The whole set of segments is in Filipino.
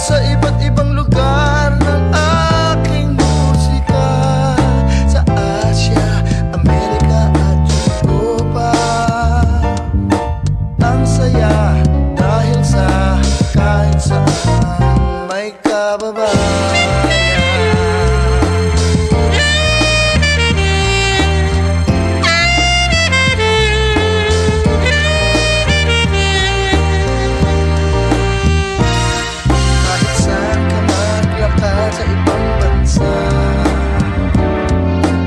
sa iba't ibang lugar ng aking musika, sa Asia, Amerika at Europa. Ang saya dahil sa kahit saan may kababayan. Sa ibang bansa,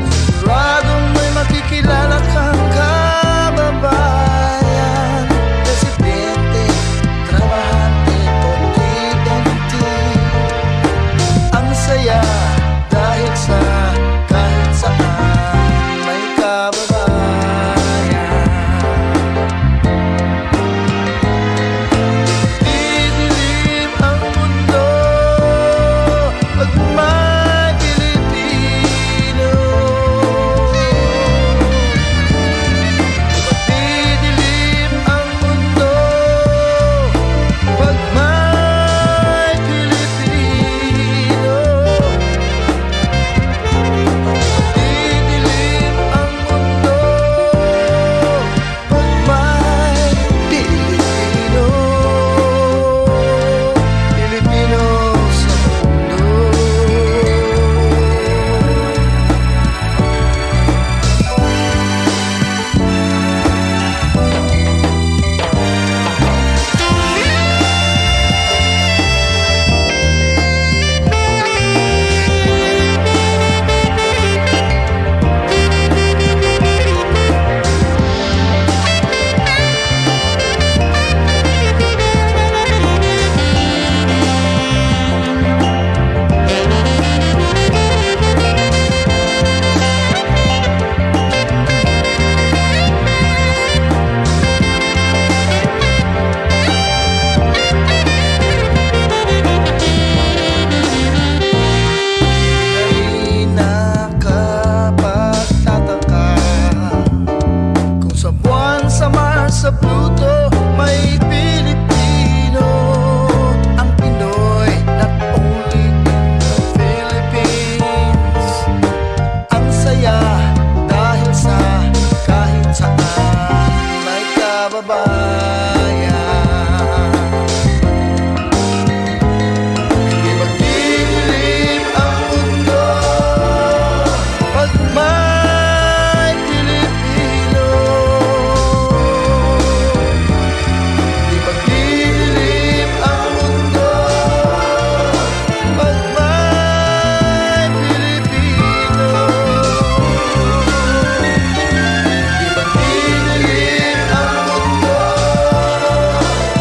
siguradong may makikilala kang kababayan, residente, trabahante o residente. Ang saya dahil sa kahit saan may kababayan. Didilim ang mundo pag may Pilipino. Didilim ang mundo pag may Pilipino. Didilim ang mundo pag may Pilipino. Pilipino sa mundo. Di nakapagtataka kung sa buwan, sa Mars, sa Pluto may Pilipino. Ang Pinoy, not only in the Philippines. Ang saya dahil sa kahit saan may kababayan. Di magdidilim ang mundo pag may Pilipino. Di magdidilim ang mundo pag may Pilipino. Di magdidilim ang mundo pag may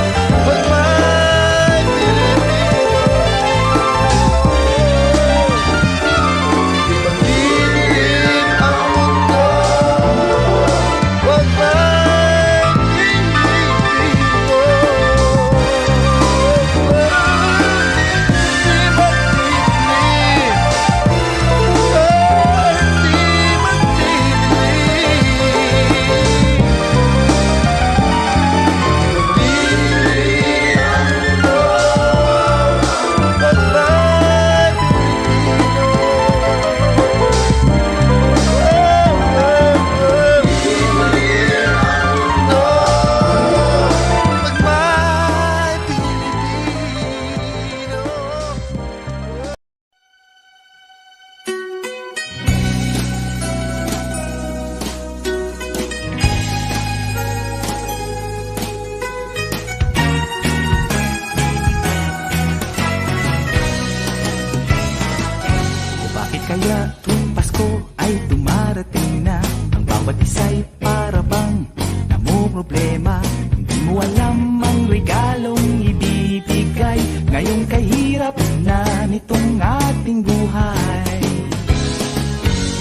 Kaya tuwing Pasko ay dumarating na, ang bawat isa'y para bang namumroblema. Hindi mo alam ang regalong ibibigay ngayong kahirap na nitong ating buhay.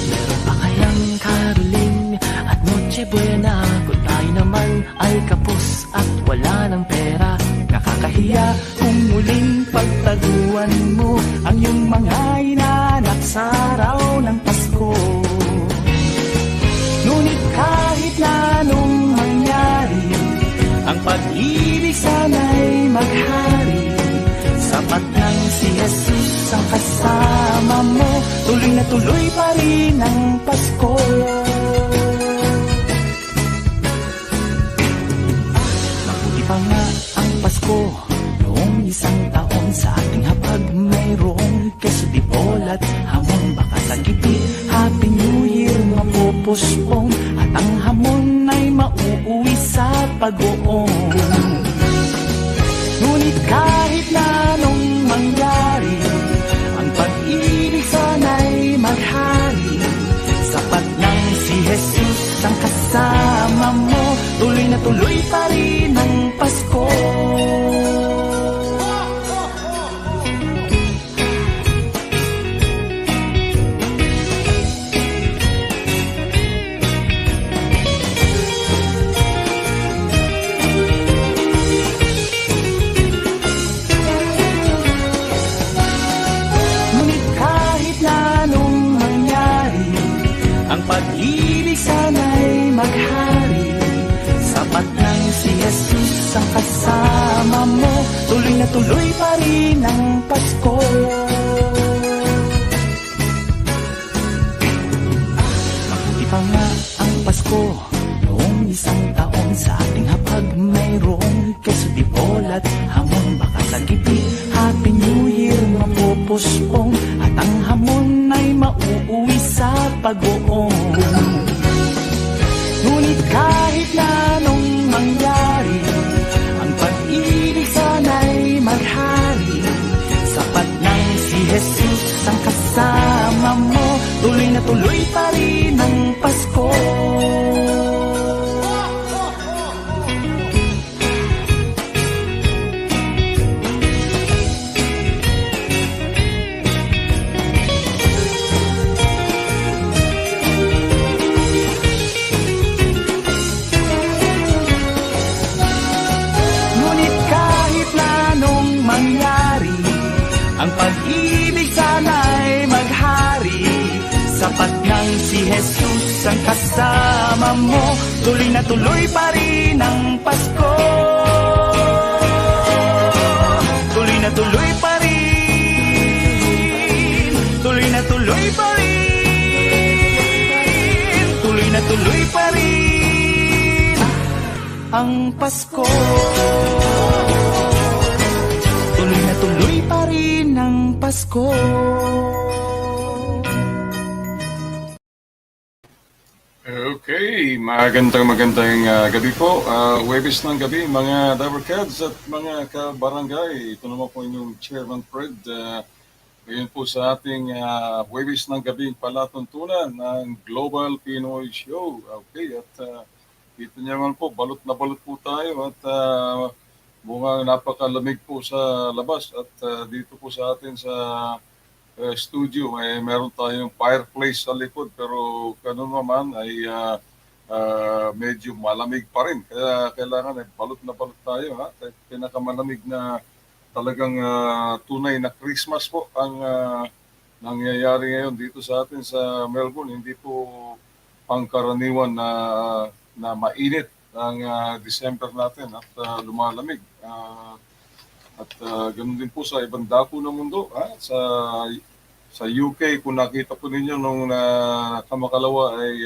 Meron pa kayang caroling at Noche Buena kung tayo naman ay kapos at wala ng pera? Nakakahiya kung muling pagtaguan mo ang iyong mga inanak sa araw ng Pasko. Ngunit kahit na anong mangyari, ang pag-ibig sana'y maghari. Sapat ng ang kasama mo. Tuloy na tuloy pa rin ang Pasko. Mabuti pa nga ang Pasko noong isang taon. Sa ating hapag mayroong keso di bolat, hamon baka sa gitid. Happy New Year mapupuspong, at ang hamon ay mauuwi sa pag-uong. Ngunit kahit na anong mangyari, ang pag-ibig sana'y maghari. Sapat nang si Jesus ang kasama mo, tuloy na tuloy pa rin ang Pasko. Pag-ibig sana'y maghari. Sapat lang si Jesus ang kasama mo, tuloy na tuloy pa rin ang Pasko. Mabuti pa nga ang Pasko noong isang taon. Sa ating hapag mayroong keso di bolat, hamon baka sa gitid. Happy New Year mapupuspong, at ang hamon ay mauuwi sa pag-uong. Ngunit kahit na anong mangyari, ang pag-ibig sana'y maghari. Sapat nang si Jesus ang kasama mo, tuloy na tuloy pa rin ang Pasko. Ang pag-ibig sana'y maghari. Sapat nang si Jesus ang kasama mo, tuloy na tuloy pa rin ang Pasko. Tuloy na tuloy pa rin. Tuloy na tuloy pa rin. Tuloy na tuloy pa rin ang Pasko. Tuloy na tuloy pa rin ang Pasko. Okay, magandang gabi po. Webis ng gabi, mga Dabarkads at mga kabarangay. Ito naman po inyong Chairman Fred. Ngayon po sa ating Webis ng gabi palatuntunan ng Global Pinoy Show. Okay, at dito naman po, balot na balot po tayo at mukhang napakalamig po sa labas. At dito po sa atin sa studio ay meron tayong fireplace sa likod, pero ganun naman ay medyo malamig pa rin, kaya kailangan ay balot na balot tayo, ha? Pinakamalamig na talagang tunay na Christmas po ang nangyayari ngayon dito sa atin sa Melbourne. Hindi po pangkaraniwan na mainit ang December natin at lumalamig. At ganoon din po sa ibang dako ng mundo. Sa UK, kung nakita po ninyo nung kamakalawa ay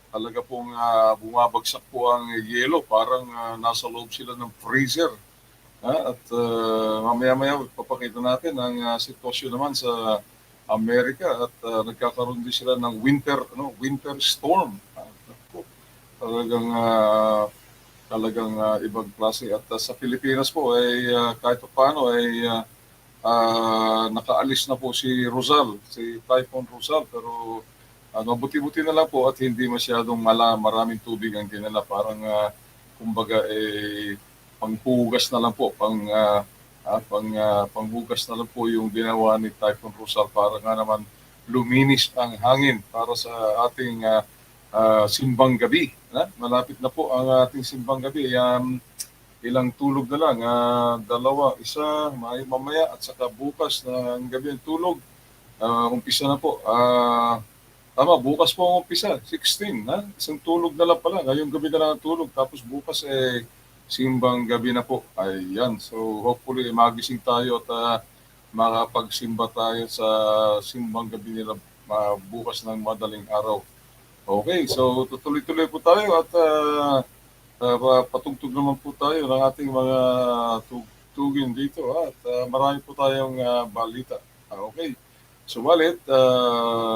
talaga pong bumabagsak po ang yelo. Parang nasa loob sila ng freezer. At mamaya-maya papakita natin ang sitwasyon naman sa Amerika. At nagkakaroon din sila ng winter storm. Talagang ibang klase. At sa Pilipinas po ay kahit paano ay nakaalis na po si Typhoon Rosal, pero mabuti-buti na lang po at hindi masyadong maraming tubig ang dinala. Parang kumbaga panghugas na lang po, panghugas na lang po yung ginawa ni Typhoon Rosal para nga naman luminis ang hangin para sa ating simbang gabi. Malapit na po ang ating simbang gabi. Ilang tulog na lang, isa mamaya at saka bukas na ang gabi ang tulog. Umpisa na po. Tama, bukas po ang umpisa, 16. Isang tulog na lang pala, ngayong gabi na lang ang tulog. Tapos bukas simbang gabi na po. Ayan, so hopefully magising tayo at makapagsimba tayo sa simbang gabi nila bukas ng madaling araw. Okay, so tutuloy-tuloy po tayo at patugtog naman po tayo ng ating mga tugtugin dito at marami po tayong balita. Okay, subalit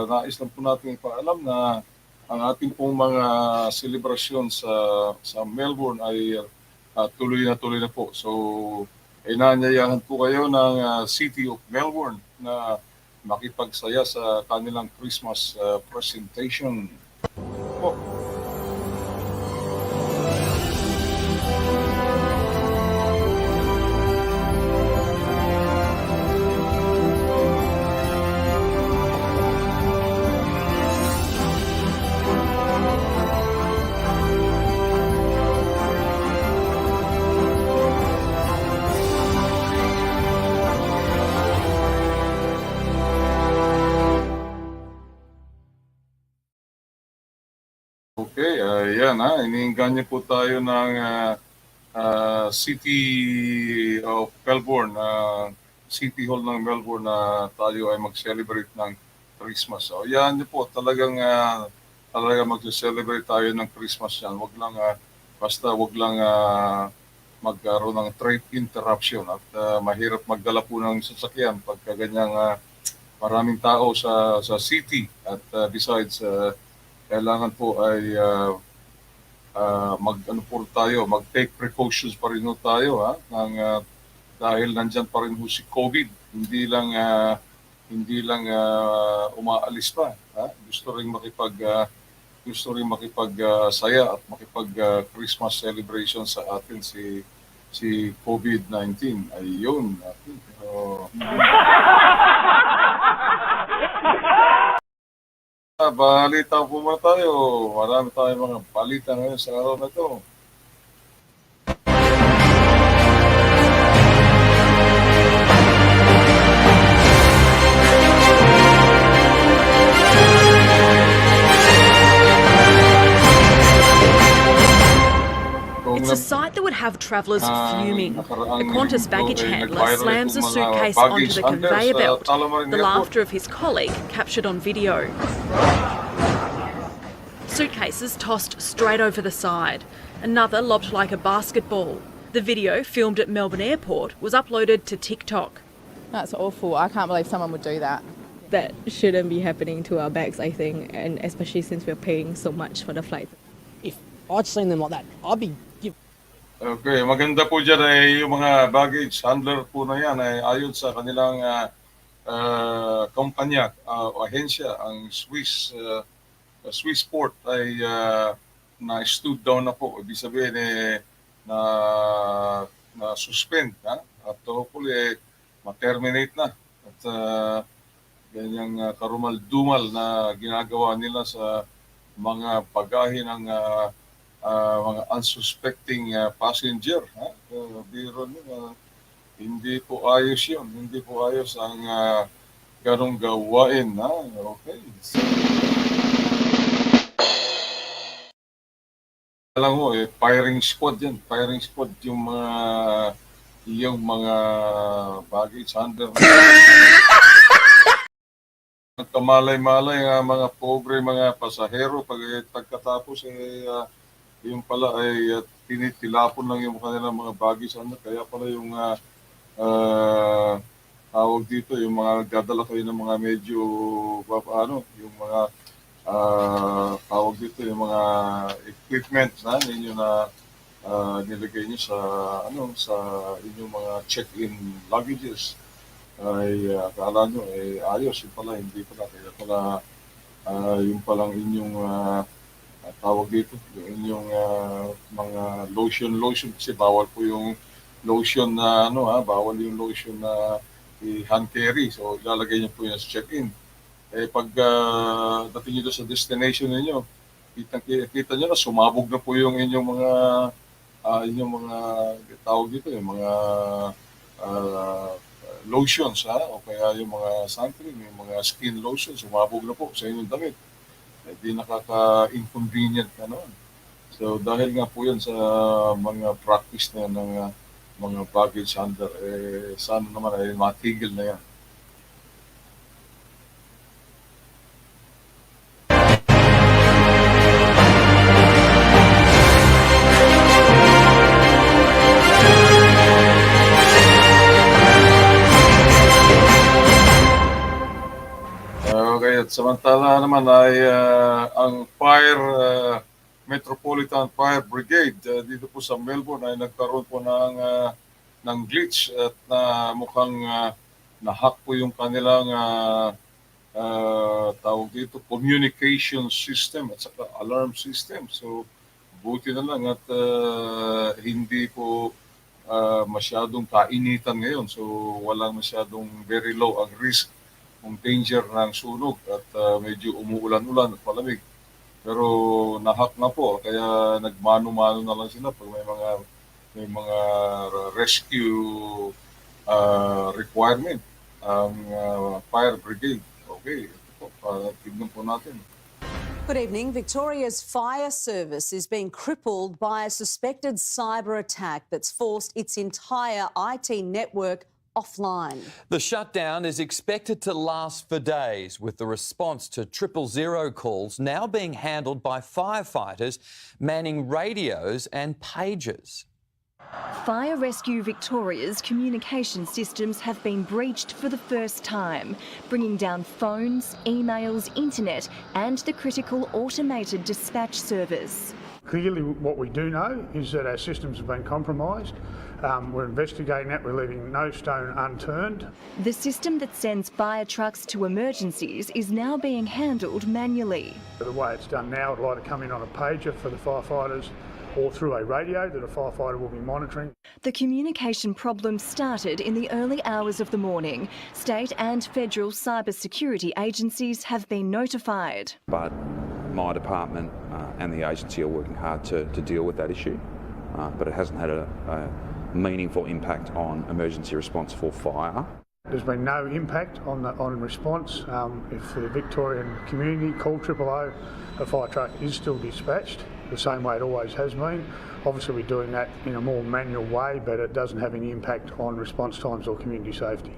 nais lang po natin ipaalam na ang ating pong mga selebrasyon sa Melbourne ay tuloy na po. So, inaanyayahan po kayo ng City of Melbourne na makipagsaya sa kanilang Christmas presentation po. Okay, yan iniinggan niyo po tayo ng City of Melbourne, City Hall ng Melbourne na tayo ay mag-celebrate ng Christmas. So yan niyo po, talagang mag-celebrate tayo ng Christmas yan. Wag lang magkaroon ng trade interruption at mahirap magdala po ng sasakyan pagka ganyang maraming tao sa city at besides kailangan po ay mag-take precautions pa rin tayo dahil nandyan pa rin si COVID, hindi lang umaalis pa. Gusto rin makipagsaya at makipag Christmas celebration sa atin si COVID-19. Ayun natin. Balita po muna tayo. Marami tayong mga balita ngayon sa araw na ito. It's a sight that would have travellers fuming. A Qantas baggage handler slams a suitcase onto the conveyor belt. The laughter of his colleague captured on video. Suitcases tossed straight over the side. Another lobbed like a basketball. The video, filmed at Melbourne Airport, was uploaded to TikTok. That's awful. I can't believe someone would do that. That shouldn't be happening to our bags, I think, and especially since we're paying so much for the flight. If I'd seen them like that, I'd be Okay, maganda po dyan ay yung mga baggage handler po na yan ay ayon sa kanilang kumpanya o ahensya, ang Swissport ay na-stood down na po. Ibig sabihin na-suspend at hopefully ma-terminate na. At ganyang karumal-dumal na ginagawa nila sa mga bagahe ng mga unsuspecting passenger. Biro nyo, hindi po ayos yun. Hindi po ayos ang ganong gawain. Okay. So, alam mo, firing squad yan. Firing squad yung mga baggage handler. Kamalay-malay nga mga pobre mga pasahero pagkatapos yung pala ay tinitilapon lang yung kanilang mga baggage kaya pala yung tawag dito yung mga dadala kayo ng mga medyo yung mga tawag dito yung mga equipment ninyo na nilagay niyo sa inyong mga check-in luggages ay akala nyo ayos, yung pala hindi pala, kaya pala yung palang inyong tawag dito, yung inyong mga lotion kasi bawal po yung lotion na bawal yung lotion na i-hand carry, so ilalagay niyo po yung check-in. Pag dating nyo sa destination niyo, kita nyo na sumabog na po yung inyong mga tawag dito, yung mga lotions o kaya yung mga sunscreen, yung mga skin lotions, sumabog na po sa inyong damit. Di nakaka-inconvenient So dahil nga po yan sa mga practice na ng mga baggage handler, sana naman ay matigil na yan. Okay, at samantala naman ay ang Metropolitan Fire Brigade dito po sa Melbourne ay nagkaroon po ng glitch at mukhang nahack po yung kanilang tawag dito, communication system at saka alarm system. So, buti na lang at hindi po masyadong kainitan ngayon. So, walang masyadong very low ang risk ng danger ng sunog at medyo umuulan-ulan at malamig. Pero nahack na po, kaya nagmano-mano na lang sila pag may mga rescue requirement ang fire brigade. Okay, ito po, tignan po natin. Good evening. Victoria's fire service is being crippled by a suspected cyber attack that's forced its entire IT network offline. The shutdown is expected to last for days, with the response to 000 calls now being handled by firefighters manning radios and pagers. Fire Rescue Victoria's communication systems have been breached for the first time, bringing down phones, emails, internet and the critical automated dispatch service. Clearly what we do know is that our systems have been compromised. We're investigating that, we're leaving no stone unturned. The system that sends fire trucks to emergencies is now being handled manually. The way it's done now, it'll either come in on a pager for the firefighters or through a radio that a firefighter will be monitoring. The communication problem started in the early hours of the morning. State and federal cybersecurity agencies have been notified. But my department and the agency are working hard to deal with that issue, but it hasn't had a meaningful impact on emergency response for fire. There's been no impact on response. If the Victorian community call 000, a fire truck is still dispatched the same way it always has been. Obviously we're doing that in a more manual way, but it doesn't have any impact on response times or community safety.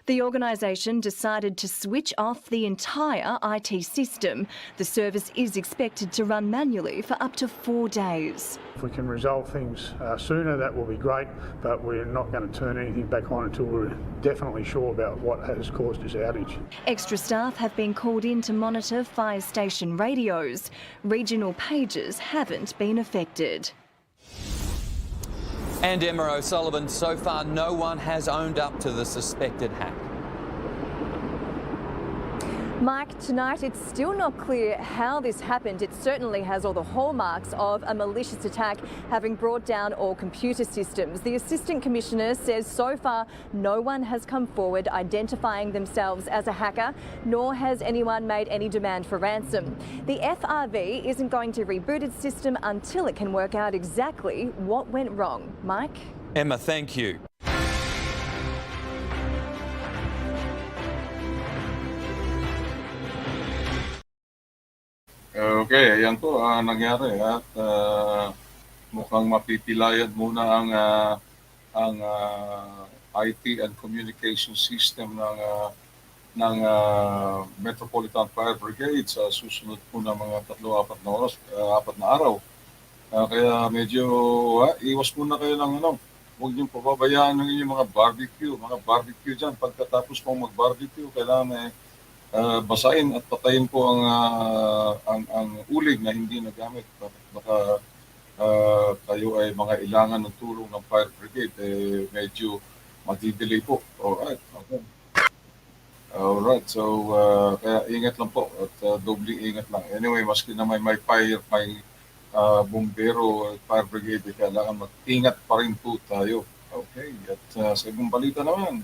The organisation decided to switch off the entire IT system. The service is expected to run manually for up to 4 days. If we can resolve things sooner, that will be great, but we're not going to turn anything back on until we're definitely sure about what has caused this outage. Extra staff have been called in to monitor fire station radios. Regional pages haven't been affected. And Emma O'Sullivan, so far no one has owned up to the suspected hack. Mike, tonight it's still not clear how this happened. It certainly has all the hallmarks of a malicious attack, having brought down all computer systems. The Assistant Commissioner says so far no one has come forward identifying themselves as a hacker, nor has anyone made any demand for ransom. The FRV isn't going to reboot its system until it can work out exactly what went wrong. Mike? Emma, thank you. Okay, ayan po nangyari at mukhang mapipilayad muna ang IT and communication system ng Metropolitan Fire Brigade sa susunod po na mga 3-4 na oras, 4 na araw. Kaya medyo iwas muna kayo ng huwag niyong pababayaan ng inyong mga barbecue dyan. Pagkatapos pong mag-barbecue, kailangan basahin at patayin po ang uling na hindi nagamit. Baka kayo ay mga ilangan ng tulong ng fire brigade, medyo madidelay po. Alright, okay. Alright, so kaya ingat lang po at dobling ingat lang. Anyway, maski na may fire, may bumbero, fire brigade, kailangan mag-ingat pa rin po tayo. Okay, at sa ibang balita naman.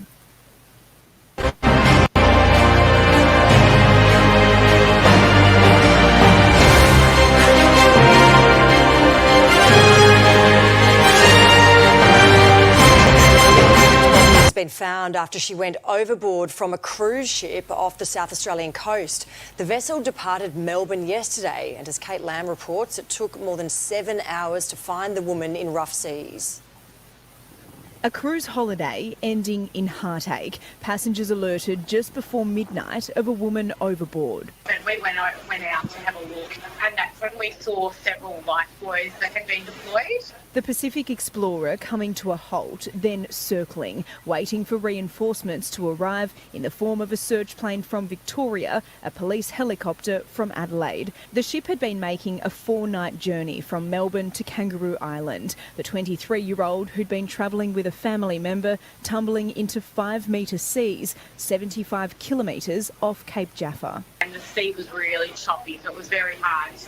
Been found after she went overboard from a cruise ship off the South Australian coast. The vessel departed Melbourne yesterday, and as Kate Lamb reports, it took more than 7 hours to find the woman in rough seas. A cruise holiday ending in heartache. Passengers alerted just before midnight of a woman overboard. And we went out to have a look, and that's when we saw several lifebuoys that had been deployed. The Pacific Explorer coming to a halt, then circling, waiting for reinforcements to arrive in the form of a search plane from Victoria, a police helicopter from Adelaide. The ship had been making a 4-night journey from Melbourne to Kangaroo Island. The 23-year-old, who'd been travelling with a family member, tumbling into 5-metre seas, 75 kilometres off Cape Jaffa. And the sea was really choppy, so it was very hard to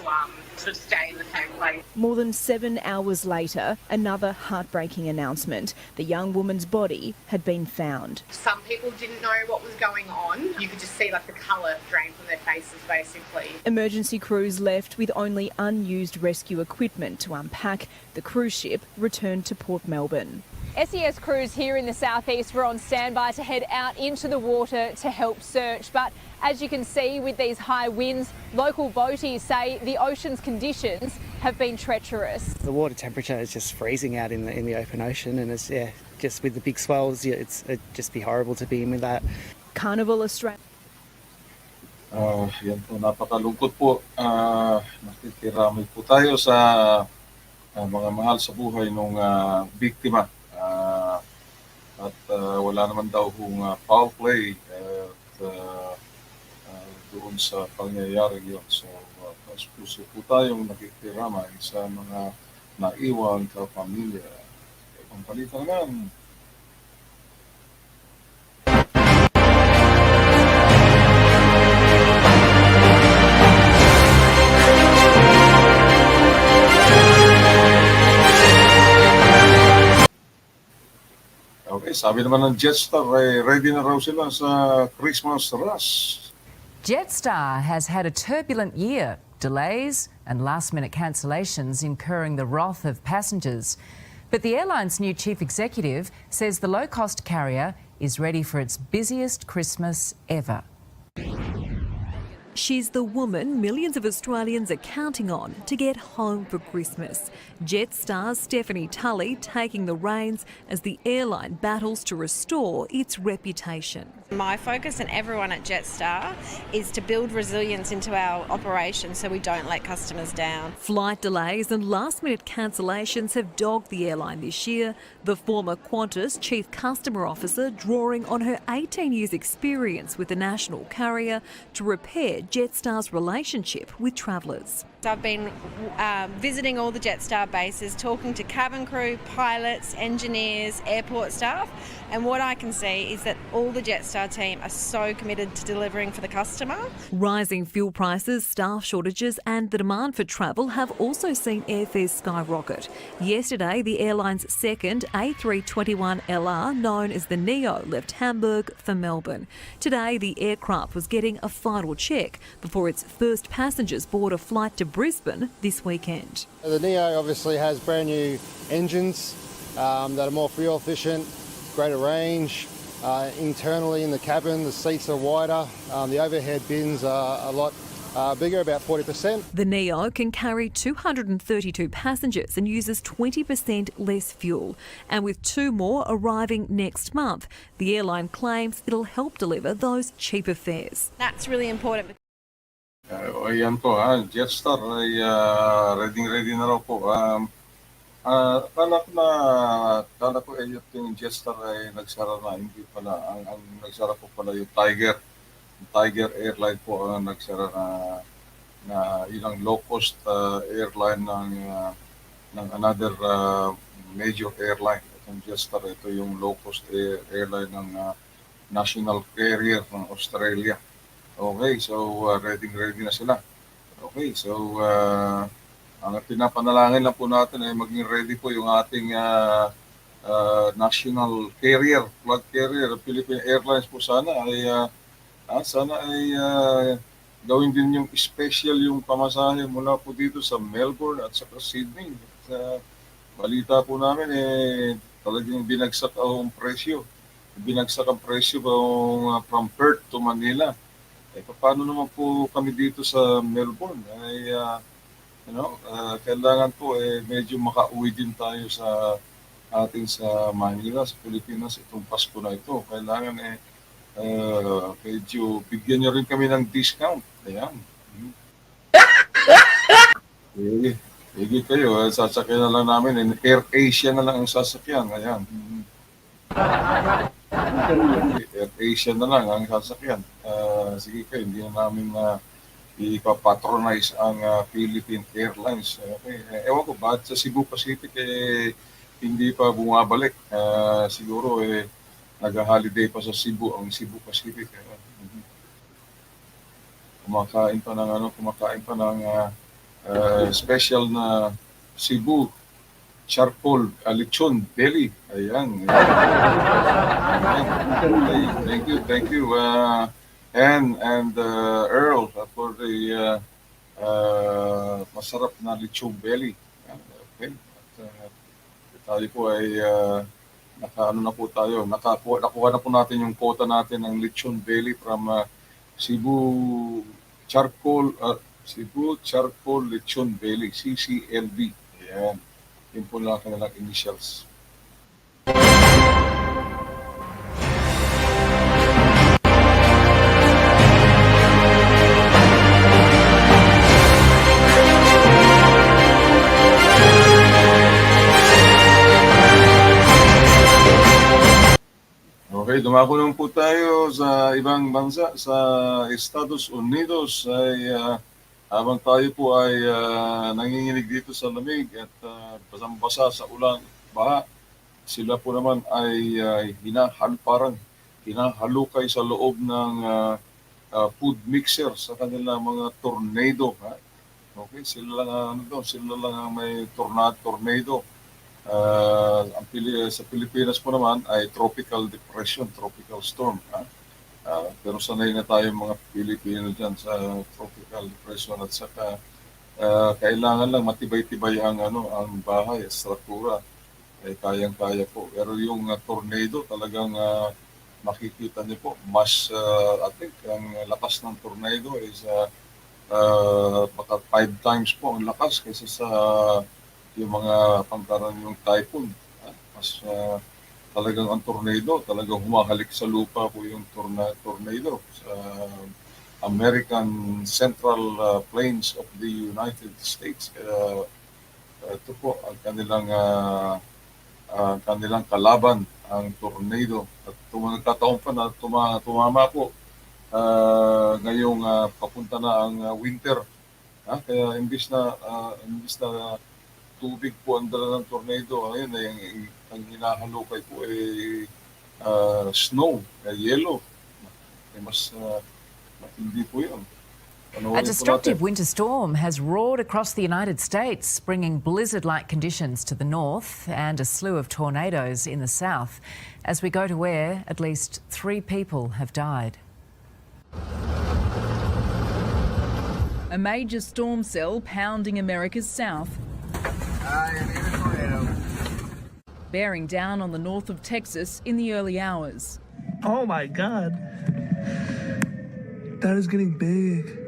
sort of stay in the same place. More than 7 hours later, another heartbreaking announcement. The young woman's body had been found. Some people didn't know what was going on. You could just see like the colour drain from their faces, basically. Emergency crews left with only unused rescue equipment to unpack. The cruise ship returned to Port Melbourne. SES crews here in the southeast were on standby to head out into the water to help search. But as you can see with these high winds, local boaties say the ocean's conditions have been treacherous. The water temperature is just freezing out in the open ocean, and it's just with the big swells, it'd just be horrible to be in with that. Carnival Australia. Yan po, napakalungkot po. Nakikiramay po tayo sa mga mahal sa buhay ng biktima. At wala naman daw kung foul play doon sa pangyayari yun. So, puso po tayong nakikiramay sa mga naiwan kapamilya. Ibang balita naman. Okay, sabi naman ng Jetstar, ready na raw sila sa Christmas rush. Jetstar has had a turbulent year, delays and last-minute cancellations incurring the wrath of passengers. But the airline's new chief executive says the low-cost carrier is ready for its busiest Christmas ever. She's the woman millions of Australians are counting on to get home for Christmas. Jetstar's Stephanie Tully taking the reins as the airline battles to restore its reputation. My focus and everyone at Jetstar is to build resilience into our operation so we don't let customers down. Flight delays and last-minute cancellations have dogged the airline this year. The former Qantas Chief Customer Officer drawing on her 18 years' experience with the national carrier to repair Jetstar's relationship with travellers. I've been visiting all the Jetstar bases, talking to cabin crew, pilots, engineers, airport staff, and what I can see is that all the Jetstar team are so committed to delivering for the customer. Rising fuel prices, staff shortages and the demand for travel have also seen airfares skyrocket. Yesterday, the airline's second A321LR, known as the Neo, left Hamburg for Melbourne. Today, the aircraft was getting a final check before its first passengers board a flight to Brisbane this weekend. The Neo obviously has brand new engines that are more fuel efficient, greater range. Internally in the cabin, the seats are wider. The overhead bins are a lot bigger, about 40%. The Neo can carry 232 passengers and uses 20% less fuel. And with 2 more arriving next month, the airline claims it'll help deliver those cheaper fares. That's really important. Ayan po, Jetstar ay ready na raw po. Kala ko yung Jetstar ay nagsara na, hindi pala. Ang nagsara po pala yung Tiger Airline po ang nagsara na ilang low-cost airline ng another major airline. Itong Jetstar, ito yung low-cost airline ng national carrier ng Australia. Okay, so ready na sila. Okay, so ang pinapanalangin lang po natin ay maging ready po yung ating national carrier, flag carrier, Philippine Airlines po sana ay gawin din yung special yung pamasahe mula po dito sa Melbourne at saka Sydney. Sa balita po namin talagang binagsak ang presyo. Binagsak ang presyo from Perth to Manila. Paano naman po kami dito sa Melbourne? Kailangan po medyo makauwi din tayo sa atin sa Manila, sa Pilipinas, itong Pasko na ito. Kailangan medyo bigyan nyo rin kami ng discount. Ayan. Sige kayo, sasakyan na lang namin. Air Asia na lang ang sasakyan. Ayan. Air Asia na lang ang sasakyan. Sige kayo, hindi na namin ipapatronize ang Philippine Airlines. Okay. Ewan ko, bakit sa Cebu Pacific hindi pa bumabalik? Siguro nag-holiday pa sa Cebu, ang Cebu Pacific. Kumakain pa ng special na Cebu charcoal lechon belly. Ayan. Thank you. And Earl for the masarap na lechon belly. Okay. At, tayo po ay nakuha na po natin yung quota natin ng lechon belly from Cebu charcoal lechon belly, CCLB. Ayan. Yun po lang kanilang initials. Okay, dumako naman po tayo sa ibang bansa. Sa Estados Unidos ay habang tayo po ay nanginginig dito sa lamig at basang-basa sa ulan, baha, sila po naman ay parang hinahalukay sa loob ng food mixer sa kanilang mga tornado. Okay, sila lang ang may tornado. Sa Pilipinas po naman ay tropical depression, tropical storm. Pero sanay na tayo mga Pilipino dyan sa tropical depression at saka kailangan lang matibay-tibay ang bahay, struktura. Kayang-kaya po. Pero yung tornado talagang makikita niyo po, mas I think ang lakas ng tornado is baka 5 times po ang lakas kaysa sa yung mga pangkaraniwang typhoon. Mas talagang ang tornado, talagang humahalik sa lupa po yung tornado sa American Central Plains of the United States. Kaya ito po ang kanilang kalaban, ang tornado. At nagkataon pa na tumama po ngayong papunta na ang winter. Kaya imbis na tubig po ang dala ng tornado, ayun, ang hinahalukay po ay snow, yellow. Mas matindi po yun. A destructive winter storm has roared across the United States, bringing blizzard-like conditions to the north and a slew of tornadoes in the south. As we go to air, at least 3 people have died. A major storm cell pounding America's south, bearing down on the north of Texas in the early hours. Oh my God. That is getting big.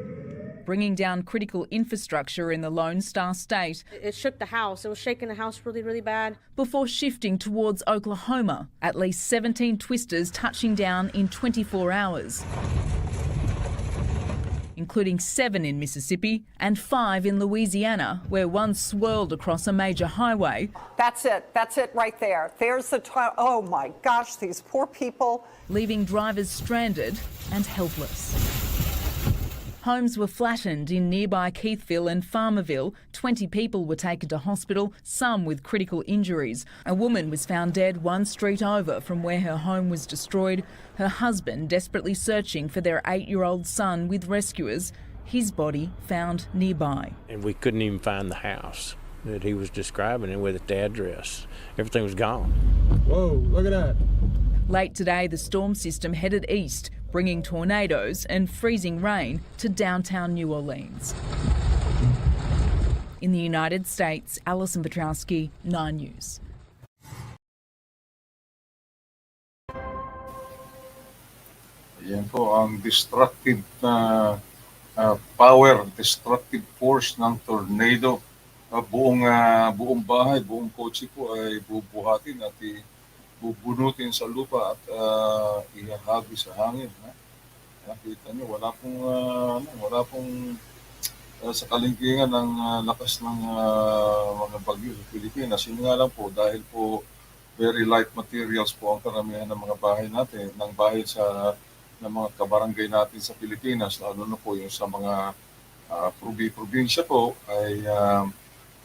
Bringing down critical infrastructure in the Lone Star State. It shook the house. It was shaking the house really, really bad. Before shifting towards Oklahoma, at least 17 twisters touching down in 24 hours. Including 7 in Mississippi and 5 in Louisiana, where one swirled across a major highway. That's it right there. There's the oh my gosh, these poor people. Leaving drivers stranded and helpless. Homes were flattened in nearby Keithville and Farmerville. 20 people were taken to hospital, some with critical injuries. A woman was found dead 1 street over from where her home was destroyed. Her husband desperately searching for their 8-year-old son with rescuers. His body found nearby. And we couldn't even find the house that he was describing and with the address. Everything was gone. Whoa, look at that. Late today, the storm system headed east, bringing tornadoes and freezing rain to downtown New Orleans. In the United States, Alison Petrowski, 9 News. Yan po ang destructive power, destructive force ng tornado. buong bahay, buong kotse po ay bubuhatin at bubunutin sa lupa at ihahagi sa hangin. Ha? Nakita nyo, wala pong sa kalingkingan ng lakas ng mga bagyo sa Pilipinas. Yun nga lang po, dahil po very light materials po ang karamihan ng mga bahay natin, ng mga kabarangay natin sa Pilipinas, lalo na po yung sa mga probinsya po, ay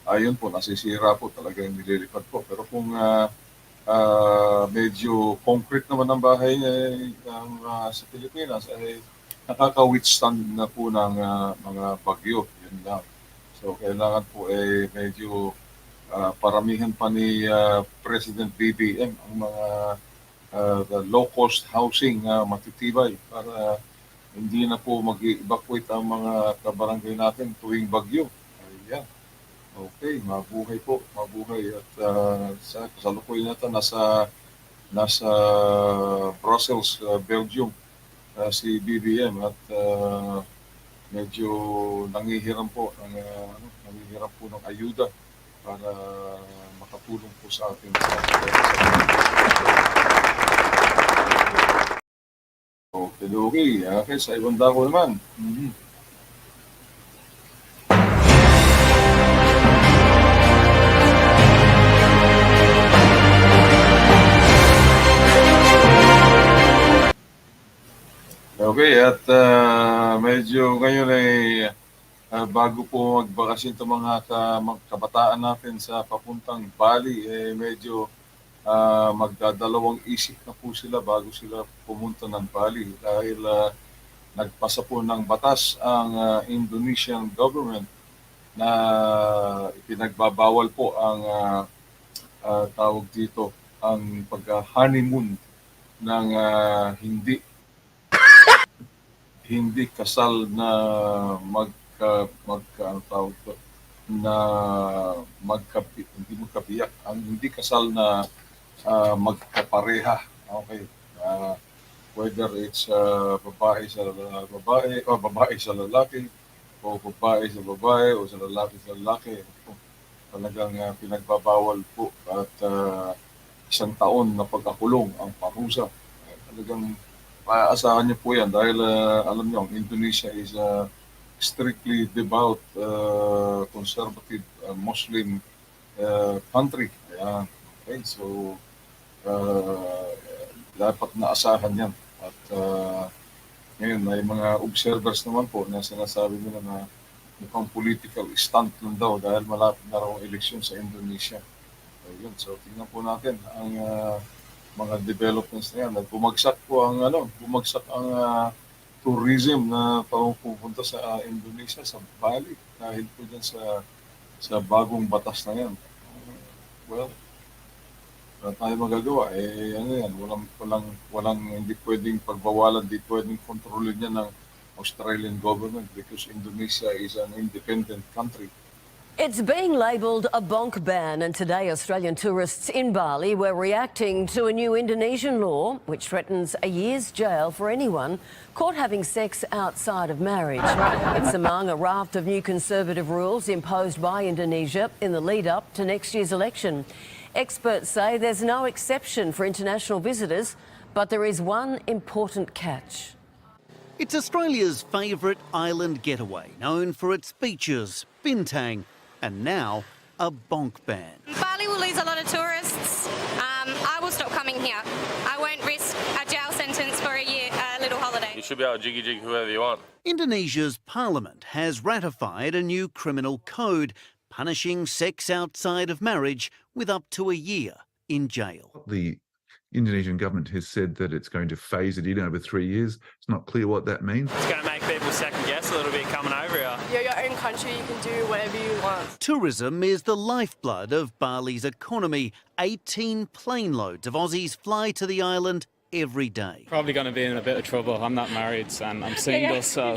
ayun po, nasisira po talaga yung nililipad po. Pero kung medyo concrete naman ang bahay sa Pilipinas, ay nakaka-withstand na po ng mga bagyo. Yun lang. So, kailangan po medyo paramihan pa ni President BBM ang mga low-cost housing matitibay para hindi na po mag-evacuate ang mga kabarangay natin tuwing bagyo. Ayan. Okay, mabuhay po, mabuhay. At sa kasalukuyan natin, nasa Brussels, Belgium, si BBM at medyo nangihiram po ng ayuda para makatulong po sa atin. Okay, sa ibang dako naman. Okay, at medyo ngayon ay bago po magbakasyon itong mga kabataan natin sa papuntang Bali, medyo magdadalawang isip na po sila bago sila pumunta ng Bali dahil nagpasa po ng batas ang Indonesian government na ipinagbabawal po ang tawag dito, ang pag-honeymoon ng hindi kasal na hindi magkabiyak, ang hindi kasal na magkapareha. Okay. Whether it's babae sa babae o babae sa lalaki o babae sa babae o sa lalaki. Talagang pinagbabawal po at 1 taon na pagkakulong ang parusa. Talagang maaasahan niyo po yan dahil alam niyo, Indonesia is a strictly devout, conservative, Muslim country. Ayan. Okay, so dapat naasahan yan. At ngayon, may mga observers naman po na sinasabi nila na mukhang political stunt lang daw dahil malapit na raw ang eleksyon sa Indonesia. Ayun, so tingnan po natin ang mga developments na yan. Bumagsak ang tourism na pupunta sa Indonesia, sa Bali, dahil po dyan sa bagong batas na yan. Well, wala tayo magagawa. Walang hindi pwedeng pagbawalan, hindi pwedeng kontrolin yan ng Australian government because Indonesia is an independent country. It's being labelled a bonk ban, and today Australian tourists in Bali were reacting to a new Indonesian law which threatens a year's jail for anyone caught having sex outside of marriage. It's among a raft of new conservative rules imposed by Indonesia in the lead-up to next year's election. Experts say there's no exception for international visitors, but there is one important catch. It's Australia's favourite island getaway, known for its beaches, bintang, and now a bonk ban. Bali will lose a lot of tourists. I will stop coming here. I won't risk a jail sentence for a little holiday. You should be able to jiggy whoever you want. Indonesia's parliament has ratified a new criminal code punishing sex outside of marriage with up to a year in jail. The Indonesian government has said that it's going to phase it in over 3 years. It's not clear what that means. It's going to make people second guess a little bit coming over here. You're your own country, you can do whatever you want. Tourism is the lifeblood of Bali's economy. 18 plane loads of Aussies fly to the island every day. Probably going to be in a bit of trouble. I'm not married and I'm single, so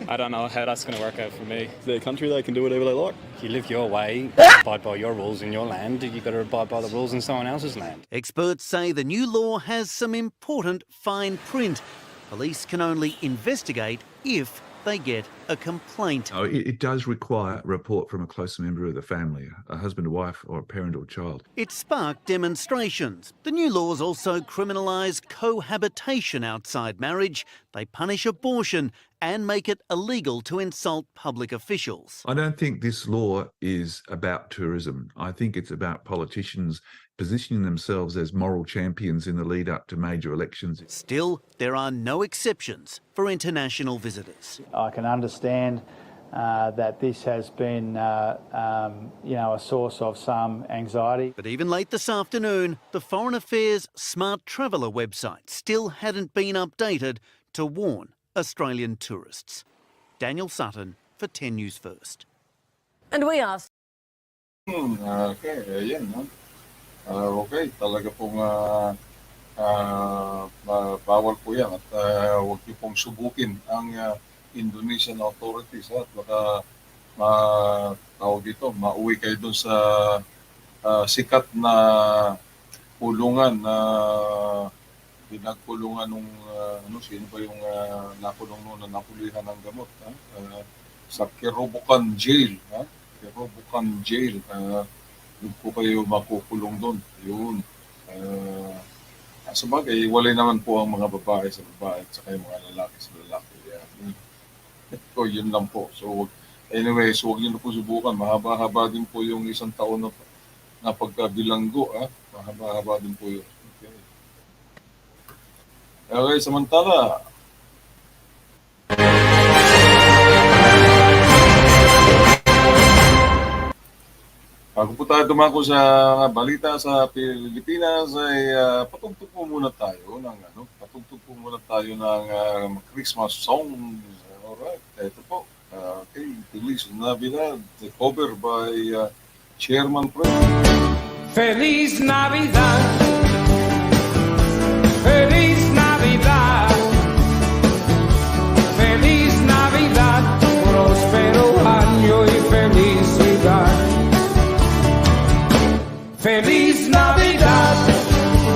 I don't know how that's going to work out for me. It's their country, they can do whatever they like. You live your way, abide by your rules in your land, you've got to abide by the rules in someone else's land. Experts say the new law has some important fine print. Police can only investigate if they get a complaint. Oh, it does require a report from a close member of the family, a husband, a wife, or a parent or child. It sparked demonstrations. The new laws also criminalise cohabitation outside marriage. They punish abortion and make it illegal to insult public officials. I don't think this law is about tourism. I think it's about politicians positioning themselves as moral champions in the lead up to major elections. Still, there are no exceptions for international visitors. I can understand that this has been, a source of some anxiety. But even late this afternoon, the Foreign Affairs Smart Traveller website still hadn't been updated to warn Australian tourists. Daniel Sutton for 10 News First. And we asked. Okay, ayan. Okay, talaga pong bawal po yan at huwag niyo pong subukin ang Indonesian authorities at baka tawag dito, mauwi kayo dun sa sikat na pulungan na pinagpulungan nung sino ba yung nakulong noon na napulihan ng gamot sa Kirobukan Jail, Kirobukan Jail. Doon po kayo makukulong doon. Yun. Sa bagay, walay naman po ang mga babae sa babae at saka yung mga lalaki sa lalaki. So, yun lang po. So, anyway, so huwag niyo na po subukan. Mahaba-haba din po yung isang taon na pagkabilanggo. Mahaba-haba din po yun. Okay, samantala, bago po tayo dumako sa balita sa Pilipinas ay patugtog po muna tayo ng Christmas songs. Alright, ito po. Okay, Feliz Navidad, the cover by Chairman Fred. Feliz Navidad. Feliz Navidad. Feliz Navidad. Próspero año y felicidad. Feliz Navidad,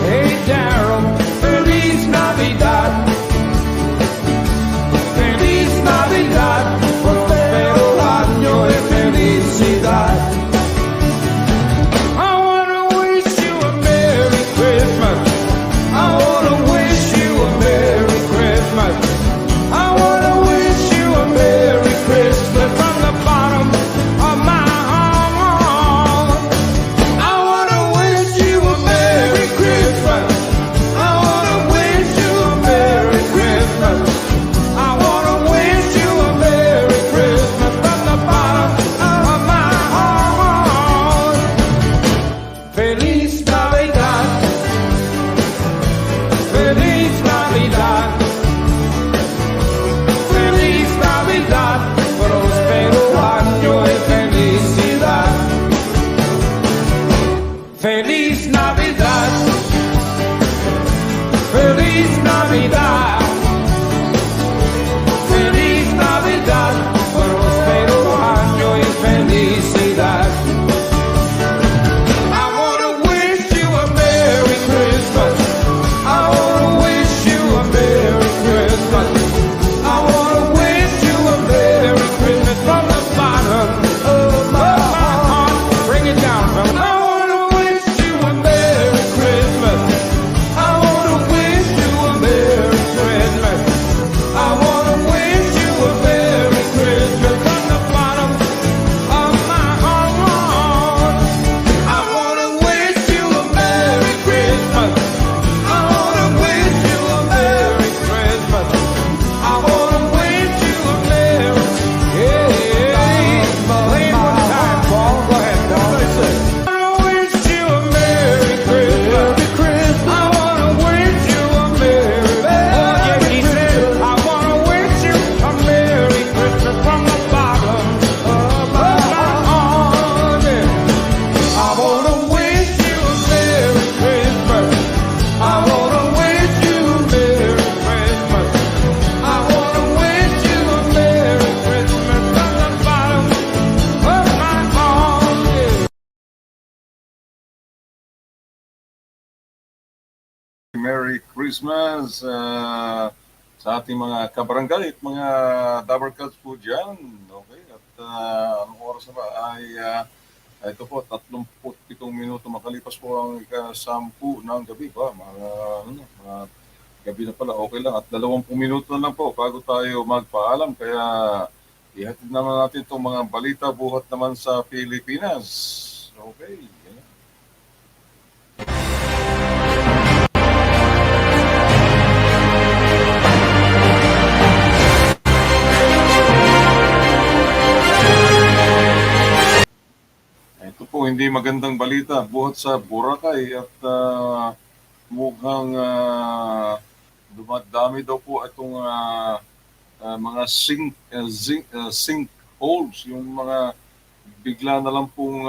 hey Daryl, Feliz Navidad. Feliz Navidad, próspero año y felicidad. I wanna wish you a Merry Christmas. I wanna wish you a Merry Christmas. I wanna wish you a Merry Christmas from the bottom of my Feliz Navidad, Feliz Navidad, Feliz Navidad, próspero año y felicidad. I wanna wish you a Merry Christmas. I wanna wish you a Merry Christmas. I wanna wish you a Merry Christmas from the bottom of my heart. Bring it down, fella. Merry Christmas sa ating mga kabarangay at mga dabarkads po dyan. Okay, at anong oras na ba? Ito po, 37 minuto makalipas po ang ika-10 ng gabi ba? Mga gabi na pala, okay lang. At 20 minuto na lang po bago tayo magpaalam. Kaya ihatid naman natin itong mga balita buhat naman sa Pilipinas. Okay. Ito po, hindi magandang balita buhat sa Boracay at mukhang dumadami daw po itong mga sinkholes, yung mga bigla na lang pong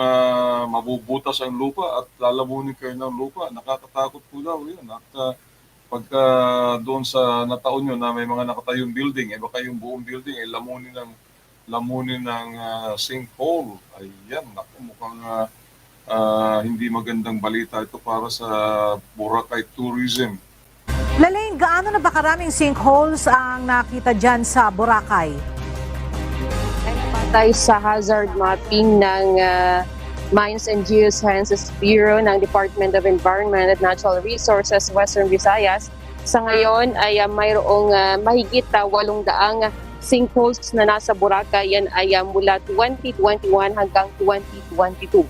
mabubutas ang lupa at lalamunin kayo ng lupa. Nakakatakot po daw yun. At pagka doon sa nataon nyo na may mga nakatayong building, baka yung buong building ay lamunin ng sinkhole. Ayan, naku, mukhang hindi magandang balita ito para sa Boracay Tourism. Lalaine, gaano na ba karaming sinkholes ang nakita dyan sa Boracay? Batay sa hazard mapping ng Mines and Geosciences Bureau ng Department of Environment and Natural Resources Western Visayas, sa ngayon ay mayroong mahigit 800 sinkholes na nasa Boracay. Yan ay mula 2021 hanggang 2022.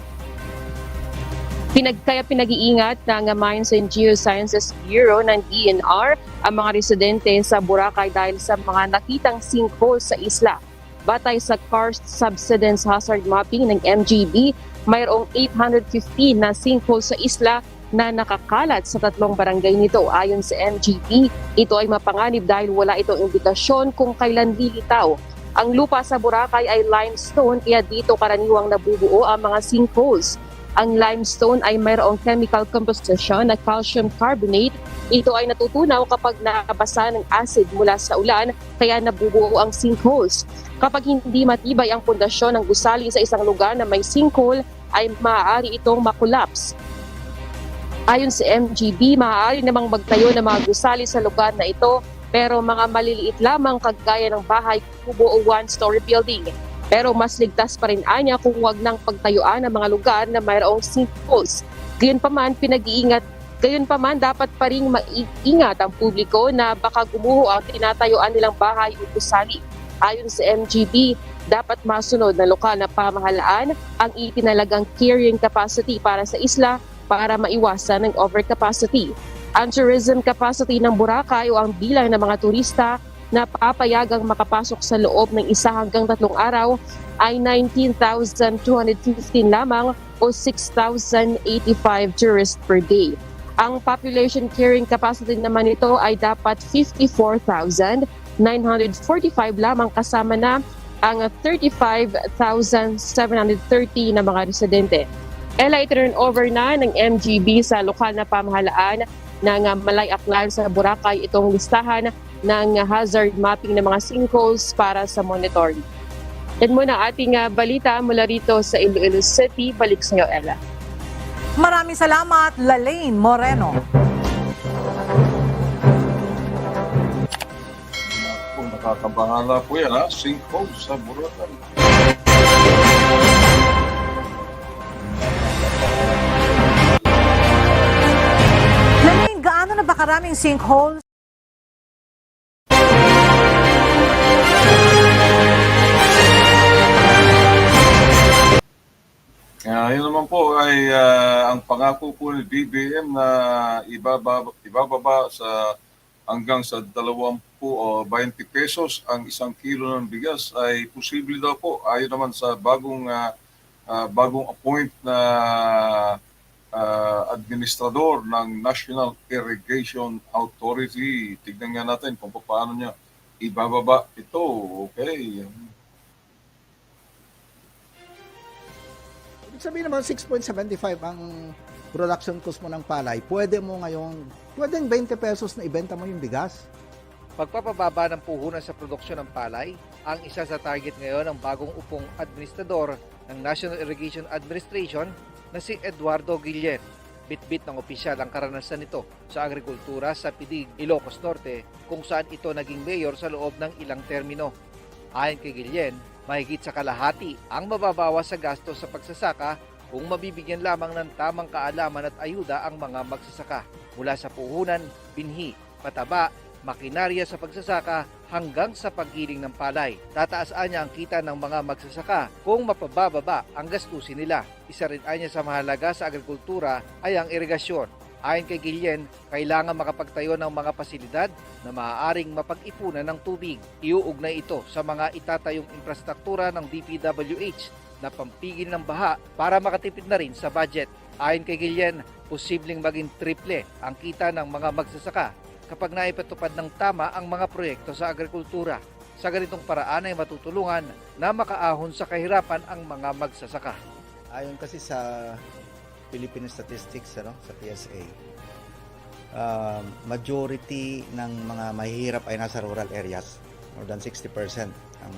Pinag-iingat ng Mines and Geosciences Bureau ng DNR ang mga residente sa Boracay dahil sa mga nakitang sinkholes sa isla. Batay sa Karst Subsidence Hazard Mapping ng MGB, mayroong 815 na sinkholes sa isla na nakakalat sa 3 barangay nito. Ayon sa MGB, ito ay mapanganib dahil wala itong indikasyon kung kailan lilitaw. Ang lupa sa Boracay ay limestone, kaya dito karaniwang nabubuo ang mga sinkholes. Ang limestone ay mayroong chemical composition na calcium carbonate. Ito ay natutunaw kapag nabasa ng acid mula sa ulan, kaya nabubuo ang sinkholes. Kapag hindi matibay ang pundasyon ng gusali sa isang lugar na may sinkhole, ay maaari itong makulaps. Ayon sa MGB, maaari namang magtayo ng mga gusali sa lugar na ito, pero mga maliliit lamang kagaya ng bahay, kubo o one-story building. Pero mas ligtas pa rin anya kung wag nang pagtayuan ng mga lugar na mayroong sinkholes. Gayunpaman, dapat pa rin maingat ang publiko na baka gumuho ang tinatayuan nilang bahay o gusali. Ayon sa MGB, dapat masunod na lokal na pamahalaan ang itinalagang carrying capacity para sa isla para maiwasan ng overcapacity. Ang tourism capacity ng Boracay o ang bilang ng mga turista na papayagang makapasok sa loob ng 1 hanggang 3 araw ay 19,215 lamang o 6,085 tourists per day. Ang population carrying capacity naman nito ay dapat 54,945 lamang, kasama na ang 35,730 na mga residente. I-turn over na ng MGB sa lokal na pamahalaan ng Malay-Aklan sa Boracay itong listahan ng hazard mapping ng mga sinkholes para sa monitoring. Yan muna ating balita mula rito sa Iloilo City. Balik sa iyo, Ella. Maraming salamat, Lalaine Moreno. Kung nakakabahala po yan, sinkholes sa Boracay. Lalaine, gaano na ba karaming sinkholes? Yun naman po ay ang pangako po ni BBM na ibababa sa hanggang sa 20 o 20 pesos ang 1 kilo ng bigas ay posible daw po. Ayon naman sa bagong appoint na administrador ng National Irrigation Authority. Tignan nga natin kung paano niya ibababa ito. Okay. Ibig sabihin naman 6.75 ang production cost mo ng palay. Pwede mo ngayong, pwedeng 20 pesos na ibenta mo yung bigas. Pagpapababa ng puhunan sa produksyon ng palay, ang isa sa target ngayon ng bagong upong administrador ng National Irrigation Administration na si Eduardo Guillen. Bitbit ng opisyal ang karanasan nito sa agrikultura sa Pidig, Ilocos Norte, kung saan ito naging mayor sa loob ng ilang termino. Ayon kay Guillen, mahigit sa kalahati ang mababawas sa gasto sa pagsasaka kung mabibigyan lamang ng tamang kaalaman at ayuda ang mga magsasaka. Mula sa puhunan, binhi, pataba, makinarya sa pagsasaka hanggang sa paggiling ng palay. Tataasaan niya ang kita ng mga magsasaka kung mapabababa ang gastusin nila. Isa rin niya sa mahalaga sa agrikultura ay ang irigasyon. Ayon kay Guillen, kailangan makapagtayo ng mga pasilidad na maaaring mapag-ipunan ng tubig. Iuugnay ito sa mga itatayong infrastruktura ng DPWH na pampigil ng baha para makatipid na rin sa budget. Ayon kay Guillen, posibleng maging triple ang kita ng mga magsasaka kapag naipatupad ng tama ang mga proyekto sa agrikultura. Sa ganitong paraan ay matutulungan na makaahon sa kahirapan ang mga magsasaka. Ayon kasi sa Philippine Statistics, sa PSA, majority ng mga mahihirap ay nasa rural areas. More than 60% ang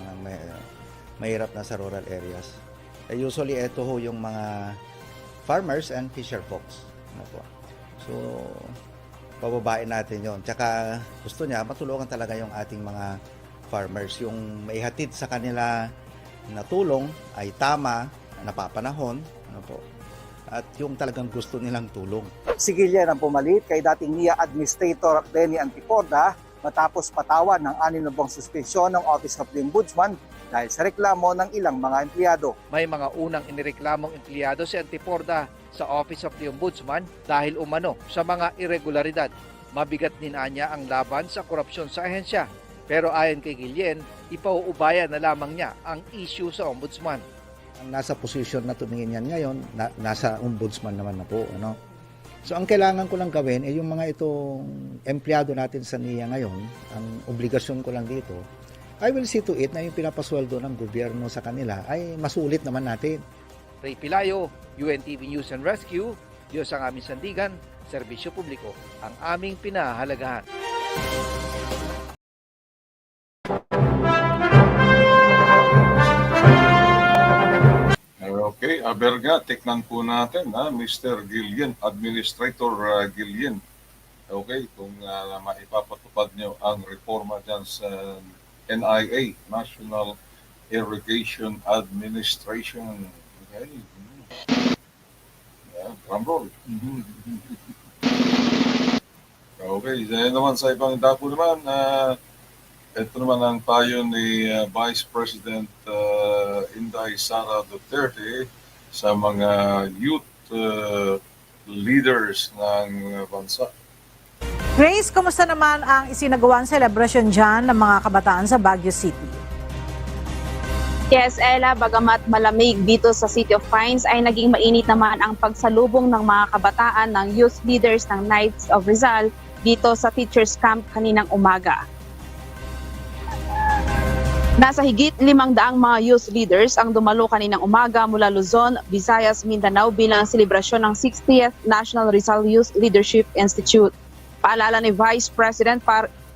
mahirap nasa rural areas. Usually ito ho yung mga farmers and fisher folks. So, pababain natin yon. Tsaka gusto niya matulungan talaga yung ating mga farmers. Yung maihatid sa kanila na tulong ay tama, napapanahon, at yung talagang gusto nilang tulong. Si Guillen ang pumalit kay dating NIA Administrator Denny Antiporda matapos patawan ng 6 na buwang suspensyon ng Office of the Ombudsman dahil sa reklamo ng ilang mga empleyado. May mga unang inireklamong empleyado si Antiporda sa Office of the Ombudsman dahil umano sa mga irregularidad. Mabigat din niya ang laban sa korupsyon sa ahensya. Pero ayon kay Guillen, ipauubayan na lamang niya ang issue sa Ombudsman. Ang nasa posisyon na tumingin yan ngayon, nasa Ombudsman naman na po. So ang kailangan ko lang gawin ay yung mga itong empleyado natin sa NIA ngayon, ang obligasyon ko lang dito, I will see to it na yung pinapasweldo ng gobyerno sa kanila ay masulit naman natin. Ray Pilayo, UNTV News and Rescue, Diyos ang aming sandigan, serbisyo publiko ang aming pinahahalagahan. Okay, Aberga, tiknan po natin, Mr. Guillen, Administrator Guillen. Okay, kung maipapatupad nyo ang reforma dyan sa NIA, National Irrigation Administration. Okay. Yeah, drum roll. Okay, dahil naman sa ibang dapo naman, ito naman ang payo ni Vice President Inday Sara Duterte sa mga youth leaders ng bansa. Grace, kumusta naman ang isinagawang celebration dyan ng mga kabataan sa Baguio City? Yes, Ella, bagamat malamig dito sa City of Pines ay naging mainit naman ang pagsalubong ng mga kabataan ng youth leaders ng Knights of Rizal dito sa Teachers Camp kaninang umaga. Nasa higit 500 mga youth leaders ang dumalo kaninang umaga mula Luzon, Visayas, Mindanao bilang selebrasyon ng 60th National Rizal Youth Leadership Institute. Paalala ni Vice President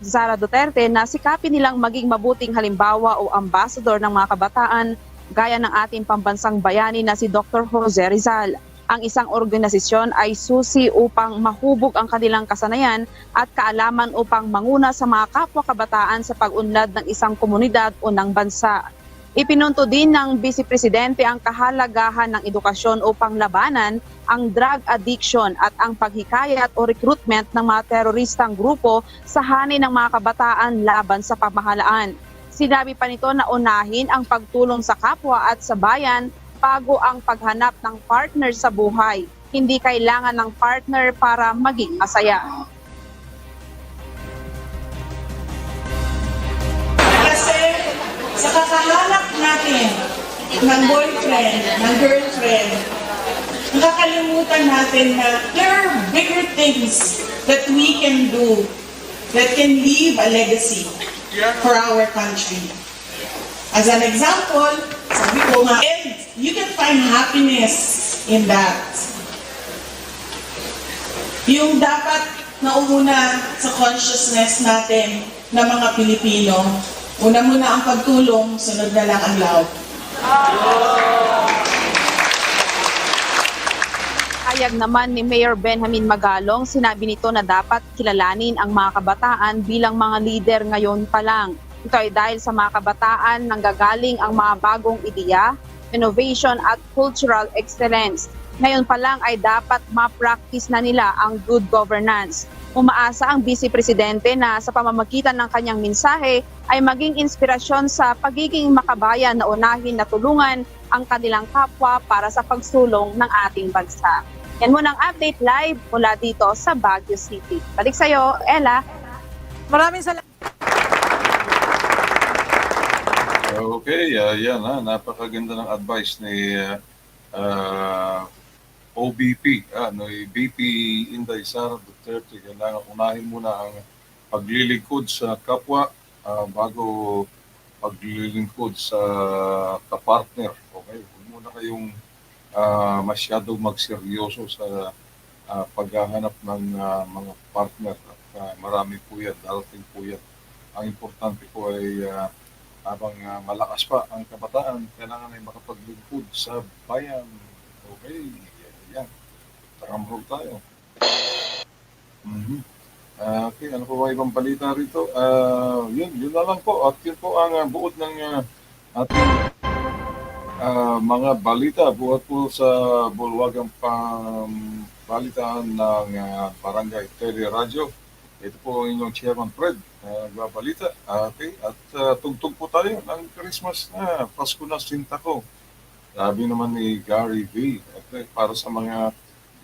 Sara Duterte na sikapin nilang maging mabuting halimbawa o ambassador ng mga kabataan gaya ng ating pambansang bayani na si Dr. Jose Rizal. Ang isang organisasyon ay susi upang mahubog ang kanilang kasanayan at kaalaman upang manguna sa mga kapwa kabataan sa pag-unlad ng isang komunidad o ng bansa. Ipinunto din ng Vice Presidente ang kahalagahan ng edukasyon upang labanan ang drug addiction at ang paghikayat o recruitment ng mga teroristang grupo sa hani ng mga kabataan laban sa pamahalaan. Sinabi pa nito na unahin ang pagtulong sa kapwa at sa bayan bago ang paghanap ng partner sa buhay. Hindi kailangan ng partner para maging masaya. Kasi sa kakahanap natin ng boyfriend, ng girlfriend, nakakalimutan natin na there are bigger things that we can do that can leave a legacy for our country. As an example, sabi ko nga, and you can find happiness in that. Yung dapat nauna sa consciousness natin na mga Pilipino, una muna ang pagtulong, sunod na lang ang love. pahayag naman ni Mayor Benjamin Magalong, sinabi nito na dapat kilalanin ang mga kabataan bilang mga leader ngayon pa lang. Ito ay dahil sa mga kabataan nanggagaling ang mga bagong ideya, innovation at cultural excellence. Ngayon pa lang ay dapat ma-practice na nila ang good governance. Umaasa ang Vice Presidente na sa pamamagitan ng kanyang mensahe ay maging inspirasyon sa pagiging makabayan na unahin na tulungan ang kanilang kapwa para sa pagsulong ng ating bansa. Yan muna ang update live mula dito sa Baguio City. Balik sa iyo, Ella. Maraming salamat. Okay, yan napakaganda ng advice ni OBP, BP Inday Sara Duterte. Kailangan unahin muna ang paglilingkod sa kapwa bago paglilingkod sa kapartner. Okay, huwag muna kayong masyadong magseryoso sa paghahanap ng mga partner. At marami po yan, darating po yan. Ang importante po ay habang malakas pa ang kabataan, kailangan ay makapaglingkod sa bayan. Okay, yan. Takamrol tayo. Okay, ano po ba ibang balita rito? Yun na lang po. At yun po ang buod ng ating mga balita. Buod po sa bulwagang balitaan ng Barangay Teleradyo. Ito po ang inyong Chairman Fred. Nagbabalita. Okay, at tugtog po tayo ng Christmas na. Pasko na sinta ko. Sabi naman ni Gary V. Okay, para sa mga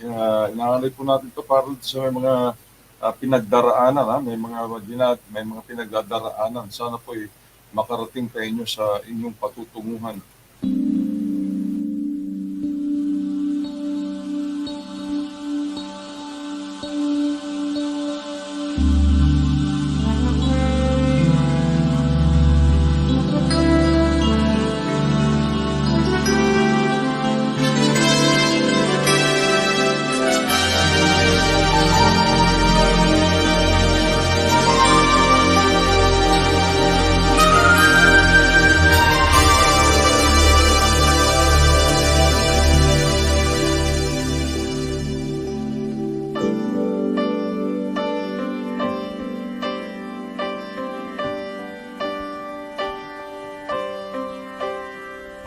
inaanay po natin ito para sa mga pinagdaraanan, may mga pinagdaraanan. Sana po makarating sa inyo sa inyong patutunguhan.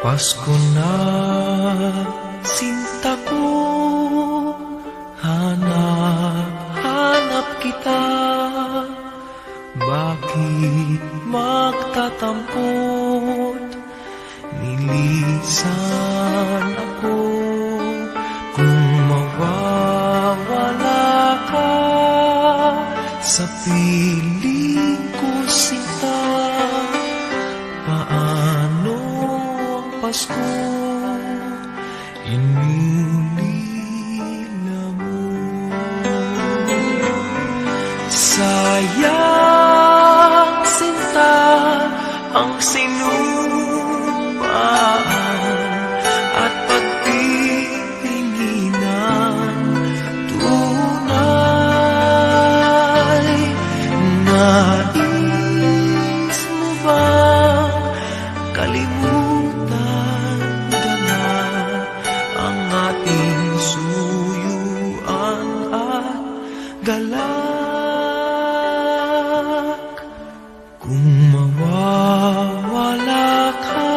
Pasko na, sinta ko, hanap kita. Bakit magtatampot, nilisan ako. Kung mawawala ka, sa piling ko sinta. Paano Pasko, inulila mo. Sayang sinta ang sinupaan at pagtitinginan. Tunay, nais mo bang kalimutan galak? Kung mawawala ka,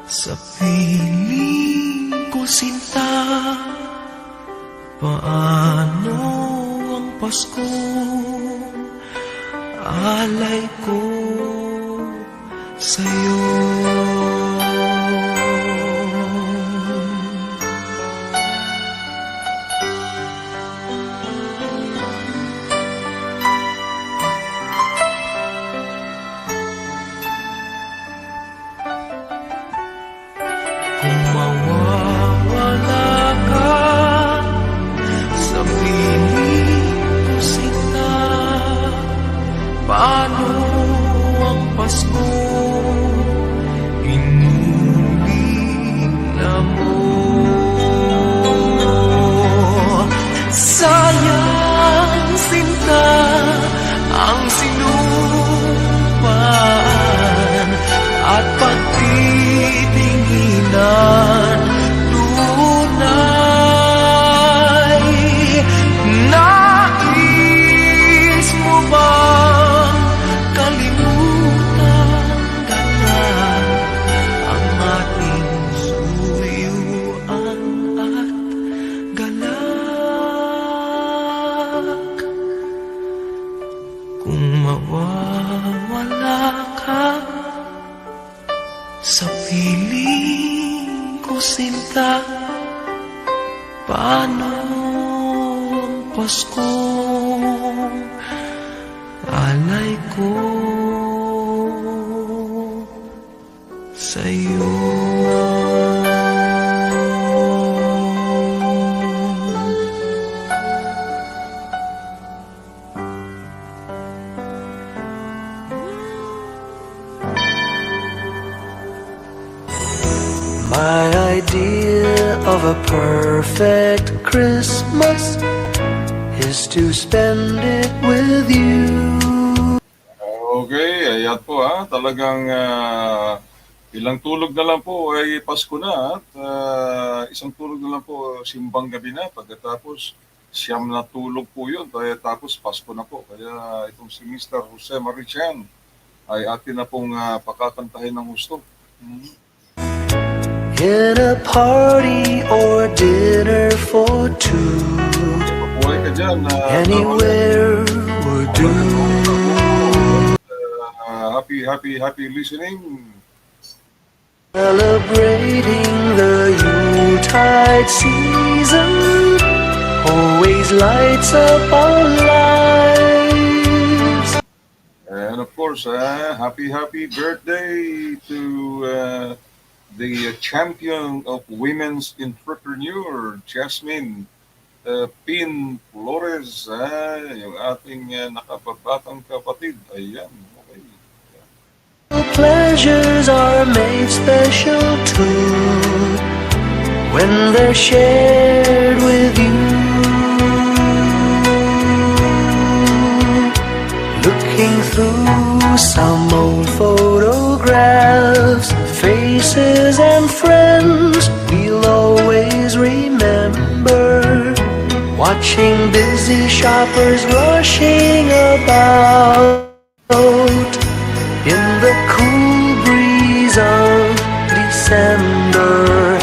sa piling ko sinta. Paano ang Pasko, alay ko sa'yo. Kung mawawala ka, sa piling ko sinta. Paano ang Pasko, inulila mo. Sayang sinta ang sinupaan at pagtitinginan. Tunay, bang kalimutan ka na ang ating suyuan at galak? Kung mawawala ka sa piling ko, sinta, paano ang Paskong alay ko sa'yo? My idea of a perfect Christmas is to spend it with you. Okay, ayan po talagang ilang tulog na lang po ay Pasko na at isang tulog na lang po simbang gabi na. Pagkatapos siyam na tulog po yun, tapos Pasko na po. Kaya itong si Mr. Jose Marichan ay atin na pong pakakantahin ng gusto. In a party or dinner for two, anywhere would do. Happy listening. Celebrating the Yuletide season always lights up our lives. And of course, happy birthday to the champion of women's entrepreneur, Jasmine Pin Flores, yung ating nakababatang kapatid. Ayan, okay. Pleasures are made special too when they're shared with you. Looking through some old photographs, faces and friends we'll always remember. Watching busy shoppers rushing about in the cool breeze of December.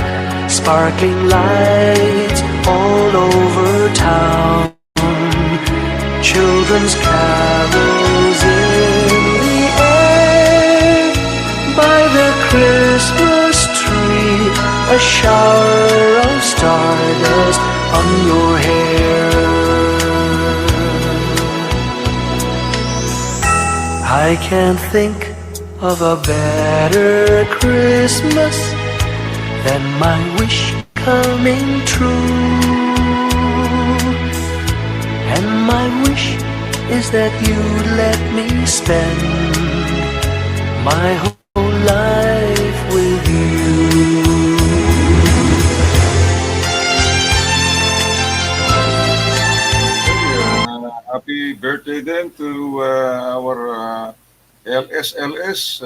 Sparkling lights all over town. Children's carols in the air. By the Christmas tree, a shower of stardust on your hair. I can't think of a better Christmas than my wish coming true. And my wish is that you'd let me spend my whole life with you. Happy birthday then to our LSLS,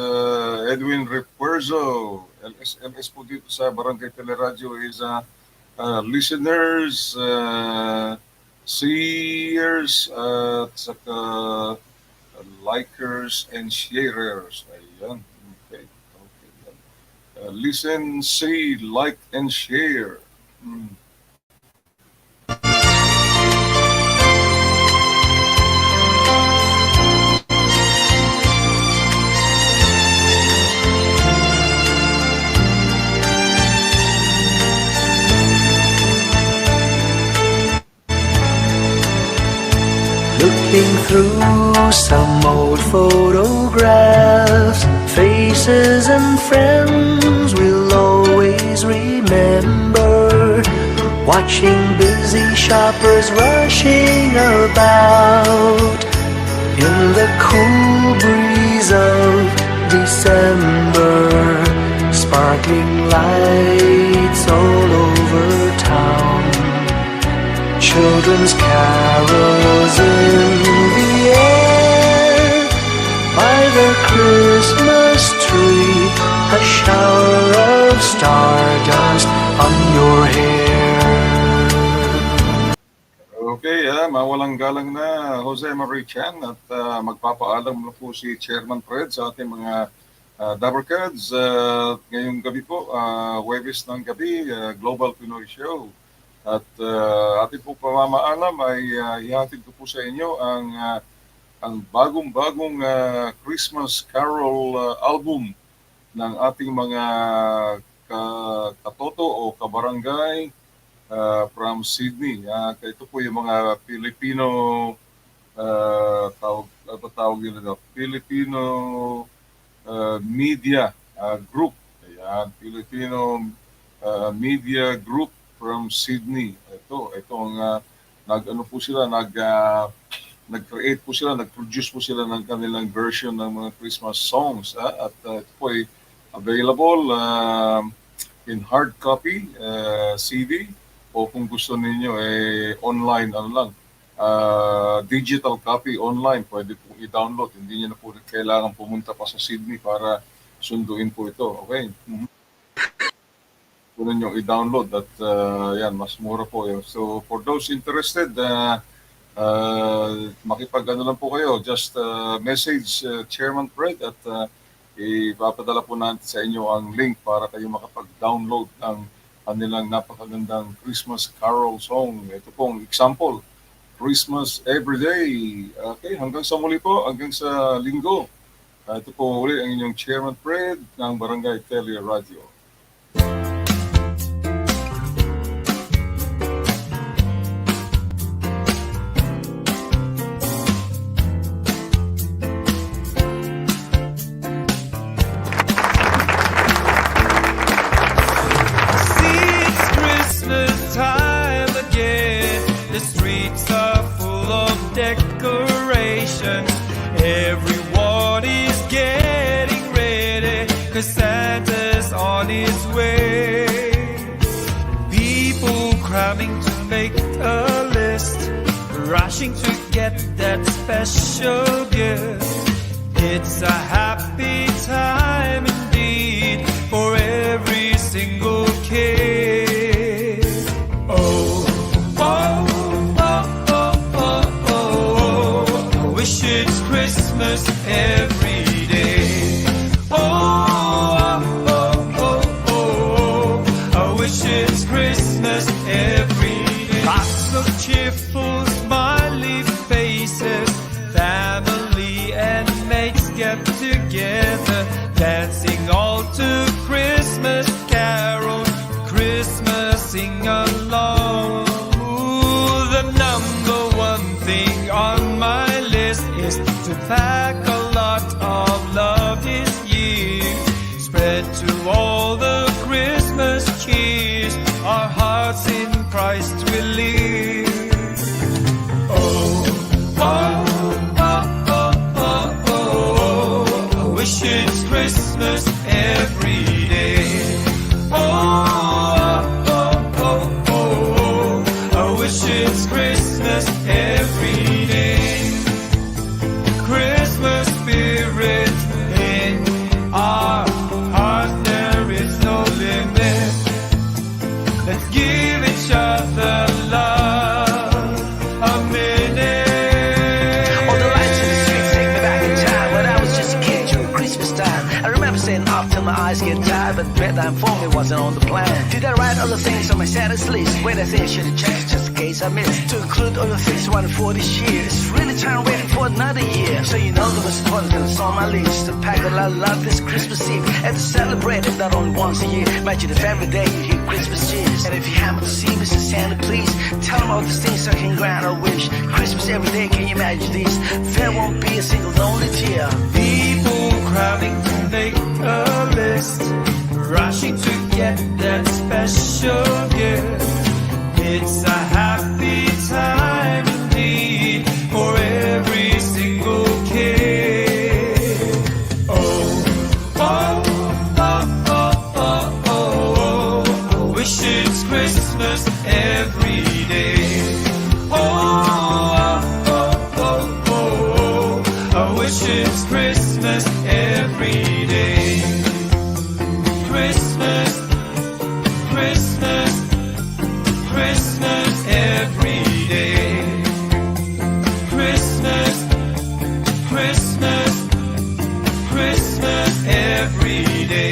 Edwin Repuerzo. LSLS po dito sa Barangay Teleradyo is listeners, seers, at saka likers and sharers. Ayan. Okay. Listen, see, like, and share. Looking through some old photographs, faces and friends we'll always remember. Watching busy shoppers rushing about in the cool breeze of December. Sparkling lights all over town. Children's carols in the air. By the Christmas tree, a shower of stardust on your hair. Okay, mawalang galang na Jose Marichan at magpapaalam na po si Chairman Fred sa ating mga Dabarkads. Ngayong gabi po, Huwebes ng gabi, Global Pinoy Show. At ating po pamamaalam ay ihatid ko po sa inyo ang bagong-bagong Christmas Carol album ng ating mga katoto o kabarangay from Sydney. Ito po yung mga Filipino Filipino media group. Ayan, Filipino media group from Sydney. Ito ang nag-create po sila, nag-produce po sila ng kanilang version ng mga Christmas songs. At ito po ay available in hard copy, CD, o kung gusto ninyo online, digital copy online, pwede po i-download. Hindi nyo na po kailangan pumunta pa sa Sydney para sunduin po ito. Okay? Puno nyo i-download at yan, mas mura po yun. So for those interested, makipag-ano lang po kayo, just message Chairman Fred at ipapadala po natin sa inyo ang link para kayo makapag-download ng kanilang napakagandang Christmas Carol song. Ito pong example, Christmas Everyday. Okay, hanggang sa muli po, hanggang sa linggo. Ito po uli ang inyong Chairman Fred ng Barangay Teleradyo. Santa's on his way. People cramming to make a list, rushing to get that special gift. It's a happy time indeed for every single kid. Oh, oh, oh, oh, oh, oh, I wish it's Christmas every day. Oh, it's Christmas every day. Lots of cheerful, smiley faces. Family and mates get together, dancing all to Christmas carols, Christmas sing-along. The number one thing on my list is to pack a lot of love this year, spread to all the Christmas cheer. Our hearts in Christ will live. Oh, oh, oh, oh, oh, oh, I wish it's Christmas every day. Oh, oh, oh, oh, oh, I wish it's Christmas every day. Christmas spirit in our heart, there is no limit. Let's give each other love a minute. All the lights in the streets take me back in time when I was just a kid during Christmas time. I remember staying up till my eyes get tired, but bedtime for me wasn't on the plan. Did I write all the things on my saddest list? Wait, I think I should have checked just in case I missed. To include all the things I wanted for this year. It's really time waiting for another year. So you know there was one that's on my list. To pack a lot of love this Christmas Eve and to celebrate it not only once a year. Imagine if every day you hear Christmas cheers. And if you happen to see Mr. Santa, please tell him all these things so I can grant a wish. Christmas every day, can you imagine this? There won't be a single lonely tear. People crowding to make a list, rushing to get that special gift. It's a happy time indeed for every single kid. Oh, oh, oh, oh, oh, oh, I wish it's Christmas every day. Oh, oh, oh, oh, oh, I wish it's Christmas every day. Christmas, Christmas, Christmas every day. Christmas, Christmas every day.